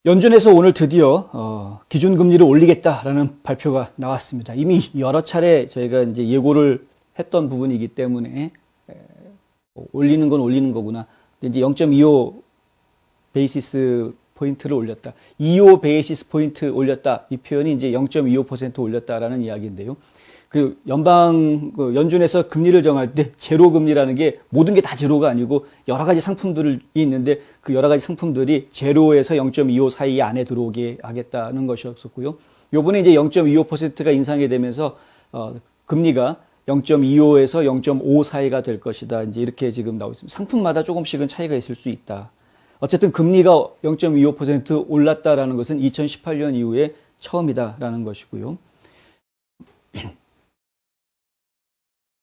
연준에서 오늘 드디어 기준금리를 올리겠다라는 발표가 나왔습니다. 이미 여러 차례 저희가 이제 예고를 했던 부분이기 때문에 올리는 건 올리는 거구나. 이제 0.25 베이시스 포인트를 올렸다. 25 베이시스 포인트 올렸다. 이 표현이 이제 0.25% 올렸다라는 이야기인데요. 그 연준에서 금리를 정할 때 제로 금리라는 게 모든 게 다 제로가 아니고 여러 가지 상품들이 있는데 그 여러 가지 상품들이 제로에서 0.25 사이 안에 들어오게 하겠다는 것이었었고요. 요번에 이제 0.25%가 인상이 되면서 금리가 0.25에서 0.5 사이가 될 것이다. 이제 이렇게 지금 나오고 있습니다. 상품마다 조금씩은 차이가 있을 수 있다. 어쨌든 금리가 0.25% 올랐다라는 것은 2018년 이후에 처음이다라는 것이고요.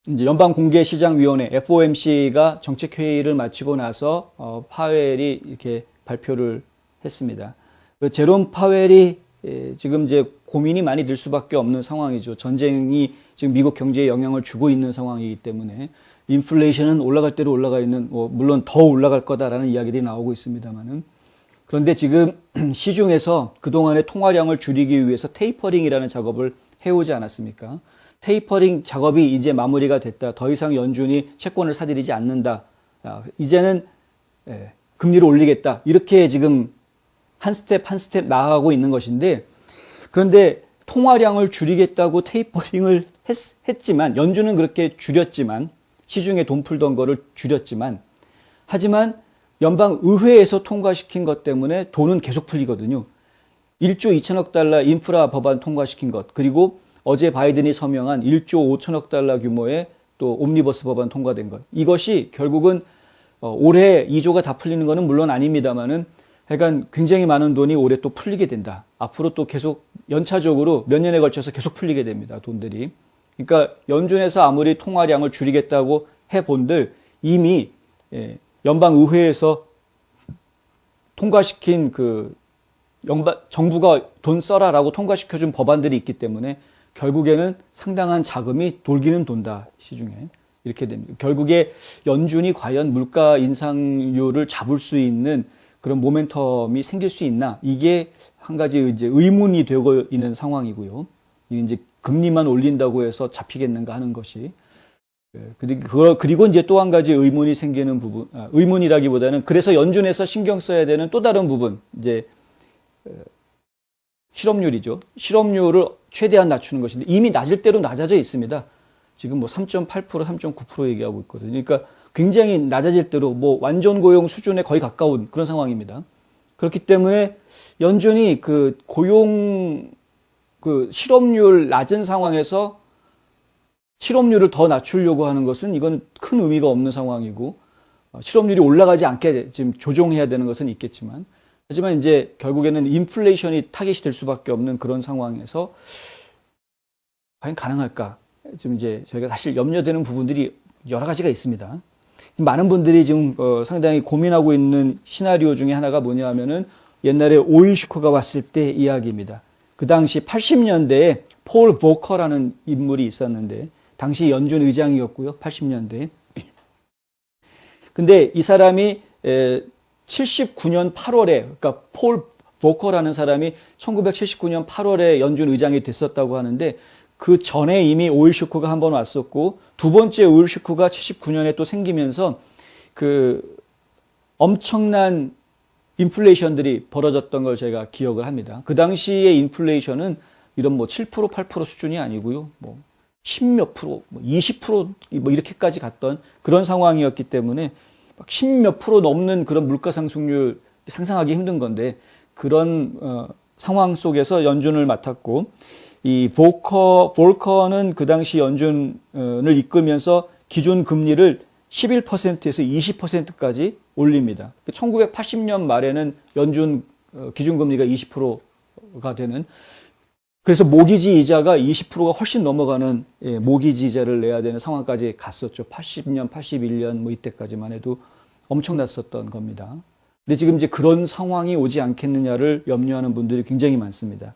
이제 연방공개시장위원회 FOMC가 정책회의를 마치고 나서 파웰이 이렇게 발표를 했습니다. 그 제롬 파웰이 지금 이제 고민이 많이 들 수밖에 없는 상황이죠. 전쟁이 지금 미국 경제에 영향을 주고 있는 상황이기 때문에 인플레이션은 올라갈 대로 올라가 있는, 물론 더 올라갈 거다라는 이야기들이 나오고 있습니다만은, 그런데 지금 시중에서 그동안의 통화량을 줄이기 위해서 테이퍼링이라는 작업을 해오지 않았습니까? 테이퍼링 작업이 이제 마무리가 됐다. 더 이상 연준이 채권을 사들이지 않는다. 이제는 금리를 올리겠다. 이렇게 지금 한 스텝 한 스텝 나아가고 있는 것인데, 그런데 통화량을 줄이겠다고 테이퍼링을 했지만, 연준은 그렇게 줄였지만, 시중에 돈 풀던 거를 줄였지만, 하지만 연방의회에서 통과시킨 것 때문에 돈은 계속 풀리거든요. 1조 2천억 달러 인프라 법안 통과시킨 것, 그리고 어제 바이든이 서명한 1조 5천억 달러 규모의 또 옴니버스 법안 통과된 것. 이것이 결국은 올해 2조가 다 풀리는 것은 물론 아닙니다만은 하여간 굉장히 많은 돈이 올해 또 풀리게 된다. 앞으로 또 계속 연차적으로 몇 년에 걸쳐서 계속 풀리게 됩니다. 돈들이. 그러니까 연준에서 아무리 통화량을 줄이겠다고 해본들 이미 연방의회에서 통과시킨 정부가 돈 써라라고 통과시켜준 법안들이 있기 때문에 결국에는 상당한 자금이 돌기는 돈다, 시중에. 이렇게 됩니다. 결국에 연준이 과연 물가 인상률을 잡을 수 있는 그런 모멘텀이 생길 수 있나? 이게 한 가지 이제 의문이 되고 있는 상황이고요. 이제 금리만 올린다고 해서 잡히겠는가 하는 것이. 그리고 이제 또 한 가지 의문이 생기는 부분, 의문이라기보다는 그래서 연준에서 신경 써야 되는 또 다른 부분, 이제, 실업률이죠. 실업률을 최대한 낮추는 것인데 이미 낮을 대로 낮아져 있습니다. 지금 3.8%, 3.9% 얘기하고 있거든요. 그러니까 굉장히 낮아질 대로 완전 고용 수준에 거의 가까운 그런 상황입니다. 그렇기 때문에 연준이 실업률 낮은 상황에서 실업률을 더 낮추려고 하는 것은 이건 큰 의미가 없는 상황이고, 실업률이 올라가지 않게 지금 조정해야 되는 것은 있겠지만, 하지만 이제 결국에는 인플레이션이 타깃이 될 수밖에 없는 그런 상황에서 과연 가능할까? 지금 이제 저희가 사실 염려되는 부분들이 여러 가지가 있습니다. 많은 분들이 지금 상당히 고민하고 있는 시나리오 중에 하나가 뭐냐 하면은 옛날에 오일 슈커가 왔을 때 이야기입니다. 그 당시 80년대에 폴 보커라는 인물이 있었는데 당시 연준 의장이었고요. 80년대에. 근데 이 사람이 79년 8월에, 그러니까 폴 보커라는 사람이 1979년 8월에 연준 의장이 됐었다고 하는데 그 전에 이미 오일 쇼크가 한 번 왔었고 두 번째 오일 쇼크가 79년에 또 생기면서 엄청난 인플레이션들이 벌어졌던 걸 제가 기억을 합니다. 그 당시의 인플레이션은 이런 7%, 8% 수준이 아니고요. 10몇 프로, 20% 이렇게까지 갔던 그런 상황이었기 때문에 10몇 프로 넘는 그런 물가 상승률 상상하기 힘든 건데 그런 상황 속에서 연준을 맡았고 이 볼커는 그 당시 연준을 이끌면서 기준 금리를 11%에서 20%까지 올립니다. 1980년 말에는 연준 기준금리가 20%가 되는, 그래서 모기지 이자가 20%가 훨씬 넘어가는 모기지 이자를 내야 되는 상황까지 갔었죠. 80년, 81년 이때까지만 해도 엄청났었던 겁니다. 근데 지금 이제 그런 상황이 오지 않겠느냐를 염려하는 분들이 굉장히 많습니다.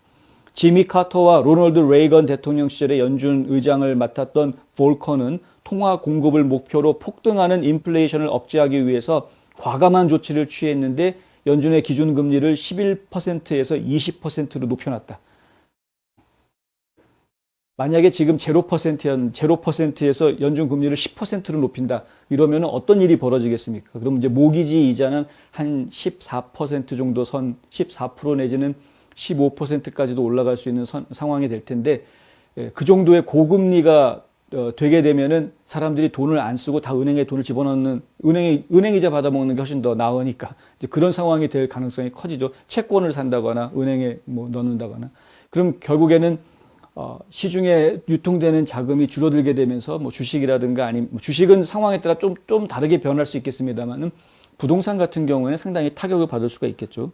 지미 카터와 로널드 레이건 대통령 시절에 연준 의장을 맡았던 볼커는 통화 공급을 목표로 폭등하는 인플레이션을 억제하기 위해서 과감한 조치를 취했는데 연준의 기준금리를 11%에서 20%로 높여놨다. 만약에 지금 0%에서 연준 금리를 10%로 높인다. 이러면 어떤 일이 벌어지겠습니까? 그럼 이제 모기지 이자는 한 14% 정도 14% 내지는 15%까지도 올라갈 수 있는 상황이 될 텐데, 그 정도의 고금리가 되게 되면은 사람들이 돈을 안 쓰고 다 은행에 돈을 집어넣는, 은행 이자 받아먹는 게 훨씬 더 나으니까 이제 그런 상황이 될 가능성이 커지죠. 채권을 산다거나 은행에 뭐 넣는다거나. 그럼 결국에는 시중에 유통되는 자금이 줄어들게 되면서 뭐 주식이라든가 아니면 주식은 상황에 따라 좀 다르게 변할 수 있겠습니다만은 부동산 같은 경우에는 상당히 타격을 받을 수가 있겠죠.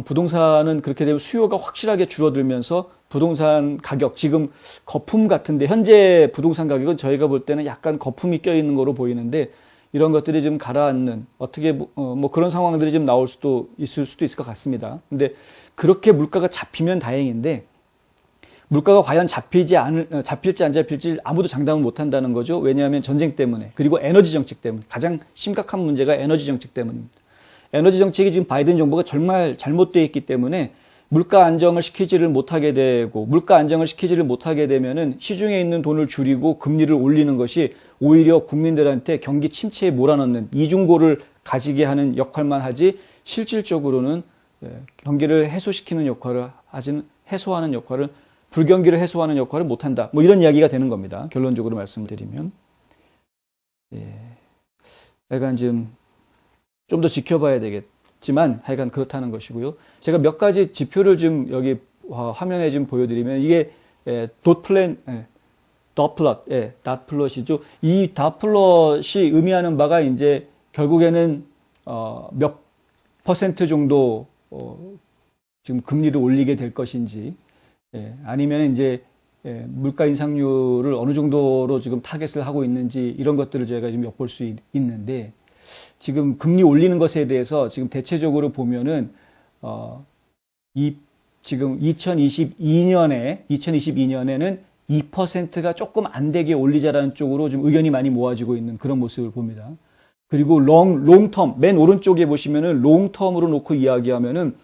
부동산은 그렇게 되면 수요가 확실하게 줄어들면서 부동산 가격, 지금 거품 같은데 현재 부동산 가격은 저희가 볼 때는 약간 거품이 껴있는 거로 보이는데 이런 것들이 좀 가라앉는 어떻게 뭐 그런 상황들이 좀 나올 수도 있을 것 같습니다. 근데 그렇게 물가가 잡히면 다행인데 물가가 과연 잡힐지 안 잡힐지 아무도 장담을 못 한다는 거죠. 왜냐하면 전쟁 때문에 그리고 에너지 정책 때문에 가장 심각한 문제가 에너지 정책 때문입니다. 에너지 정책이 지금 바이든 정부가 정말 잘못되어 있기 때문에 물가 안정을 시키지를 못하게 되고 물가 안정을 시키지를 못하게 되면은 시중에 있는 돈을 줄이고 금리를 올리는 것이 오히려 국민들한테 경기 침체에 몰아넣는 이중고를 가지게 하는 역할만 하지 실질적으로는 경기를 해소시키는 역할을 해소하는 역할을 불경기를 해소하는 역할을 못한다. 뭐 이런 이야기가 되는 겁니다. 결론적으로 말씀드리면. 약간 좀 더 지켜봐야 되겠지만 하여간 그렇다는 것이고요. 제가 몇 가지 지표를 좀 여기 화면에 좀 보여드리면 이게 닷플롯이죠. 이 닷플롯이 의미하는 바가 이제 결국에는 몇 퍼센트 정도 지금 금리를 올리게 될 것인지 아니면 이제 물가 인상률을 어느 정도로 지금 타겟을 하고 있는지 이런 것들을 저희가 지금 엿볼 수 있는데 지금 금리 올리는 것에 대해서 지금 대체적으로 보면은 지금 2022년에는 2%가 조금 안 되게 올리자라는 쪽으로 좀 의견이 많이 모아지고 있는 그런 모습을 봅니다. 그리고 롱텀 맨 오른쪽에 보시면은 롱텀으로 놓고 이야기하면은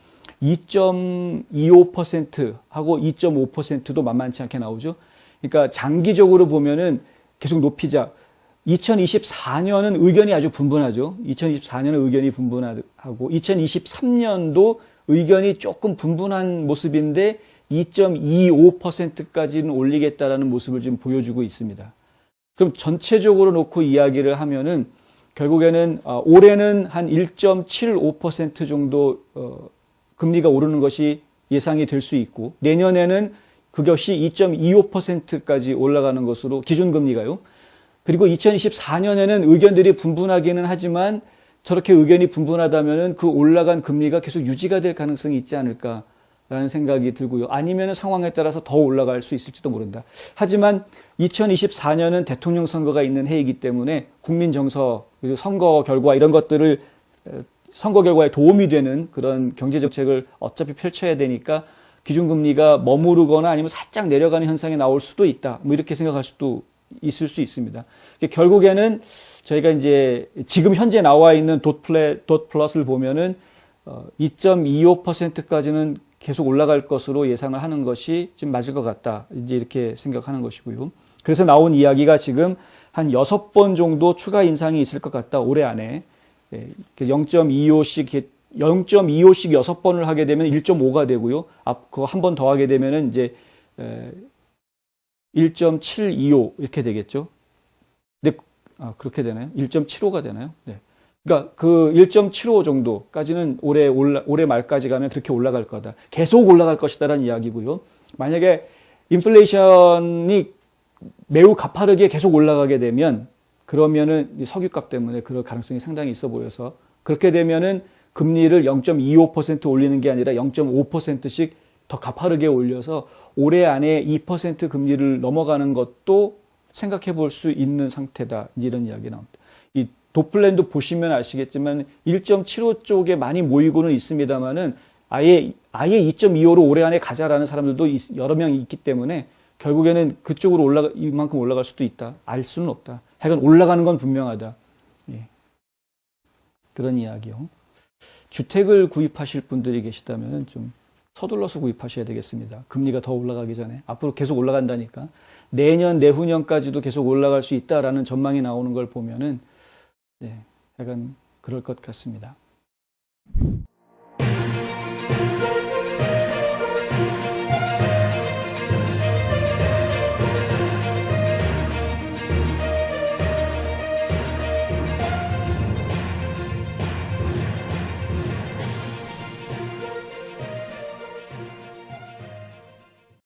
2.25%하고 2.5%도 만만치 않게 나오죠. 그러니까 장기적으로 보면은 계속 높이자. 2024년은 의견이 아주 분분하죠. 2024년은 의견이 분분하고 2023년도 의견이 조금 분분한 모습인데 2.25%까지는 올리겠다라는 모습을 지금 보여주고 있습니다. 그럼 전체적으로 놓고 이야기를 하면은 결국에는 올해는 한 1.75% 정도 금리가 오르는 것이 예상이 될 수 있고 내년에는 그것이 2.25%까지 올라가는 것으로 기준금리가요. 그리고 2024년에는 의견들이 분분하기는 하지만 저렇게 의견이 분분하다면은 그 올라간 금리가 계속 유지가 될 가능성이 있지 않을까라는 생각이 들고요. 아니면 상황에 따라서 더 올라갈 수 있을지도 모른다. 하지만 2024년은 대통령 선거가 있는 해이기 때문에 국민 정서, 그리고 선거 결과 이런 것들을 선거 결과에 도움이 되는 그런 경제 정책을 어차피 펼쳐야 되니까 기준금리가 머무르거나 아니면 살짝 내려가는 현상이 나올 수도 있다. 뭐 이렇게 생각할 수도 있을 수 있습니다. 결국에는 저희가 이제 지금 현재 나와 있는 닷플롯을 보면은 2.25%까지는 계속 올라갈 것으로 예상을 하는 것이 좀 맞을 것 같다. 이제 이렇게 생각하는 것이고요. 그래서 나온 이야기가 지금 한 6번 정도 추가 인상이 있을 것 같다. 올해 안에 0.25씩 6번을 하게 되면 1.5가 되고요. 그거 한 번 더 하게 되면은 이제 1.725 이렇게 되겠죠. 근데 그렇게 되나요? 1.75가 되나요? 네. 그러니까 그 1.75 정도까지는 올해 말까지 가면 그렇게 올라갈 거다. 계속 올라갈 것이다라는 이야기고요. 만약에 인플레이션이 매우 가파르게 계속 올라가게 되면 그러면은 석유값 때문에 그럴 가능성이 상당히 있어 보여서 그렇게 되면은 금리를 0.25% 올리는 게 아니라 0.5%씩 더 가파르게 올려서 올해 안에 2% 금리를 넘어가는 것도 생각해 볼 수 있는 상태다. 이런 이야기 나옵니다. 이 돋플랜도 보시면 아시겠지만 1.75 쪽에 많이 모이고는 있습니다만은 아예 2.25로 올해 안에 가자라는 사람들도 여러 명 있기 때문에 결국에는 그쪽으로 이만큼 올라갈 수도 있다. 알 수는 없다. 하여간 올라가는 건 분명하다. 예. 그런 이야기요. 주택을 구입하실 분들이 계시다면 좀 서둘러서 구입하셔야 되겠습니다. 금리가 더 올라가기 전에. 앞으로 계속 올라간다니까. 내년, 내후년까지도 계속 올라갈 수 있다라는 전망이 나오는 걸 보면은, 약간 그럴 것 같습니다.